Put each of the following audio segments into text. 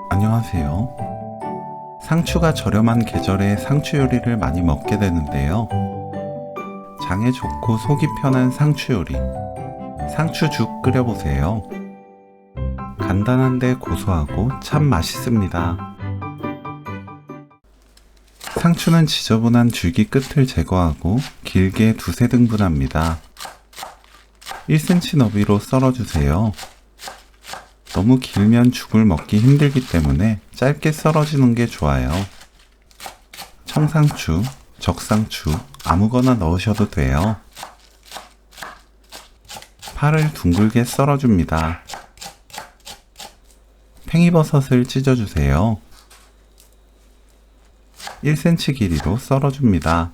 안녕하세요. 상추가 저렴한 계절에 상추 요리를 많이 먹게 되는데요. 장에 좋고 속이 편한 상추 요리, 상추죽 끓여보세요. 간단한데 고소하고 참 맛있습니다. 상추는 지저분한 줄기 끝을 제거하고 길게 두세 등분합니다. 1cm 너비로 썰어주세요. 너무 길면 죽을 먹기 힘들기 때문에 짧게 썰어주는 게 좋아요. 청상추, 적상추 아무거나 넣으셔도 돼요. 파를 둥글게 썰어줍니다. 팽이버섯을 찢어주세요. 1cm 길이로 썰어줍니다.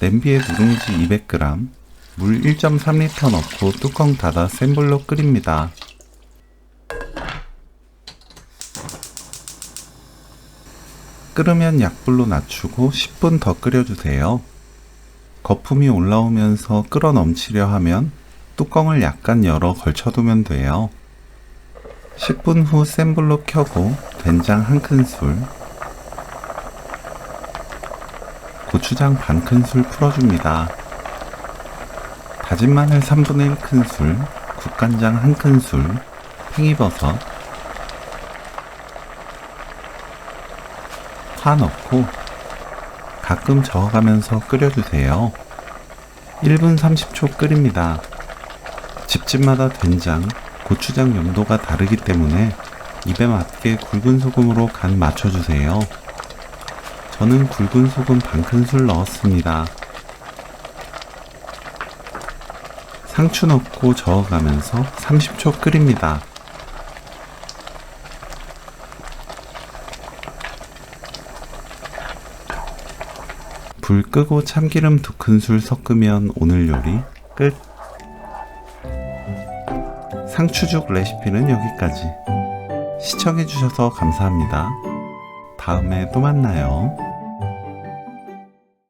냄비에 누룽지 200g, 물 1.3L 넣고 뚜껑 닫아 센 불로 끓입니다. 끓으면 약불로 낮추고 10분 더 끓여주세요. 거품이 올라오면서 끓어 넘치려 하면 뚜껑을 약간 열어 걸쳐두면 돼요. 10분 후 센 불로 켜고 된장 1큰술, 고추장 반 큰술 풀어줍니다. 다진 마늘 3분의 1큰술, 국간장 1큰술, 팽이버섯, 파 넣고 가끔 저어가면서 끓여주세요. 1분 30초 끓입니다. 집집마다 된장, 고추장 용도가 다르기 때문에 입에 맞게 굵은 소금으로 간 맞춰주세요. 저는 굵은 소금 반 큰술 넣었습니다. 상추 넣고 저어가면서 30초 끓입니다. 불 끄고 참기름 2큰술 섞으면 오늘 요리 끝! 상추죽 레시피는 여기까지. 시청해주셔서 감사합니다. 다음에 또 만나요.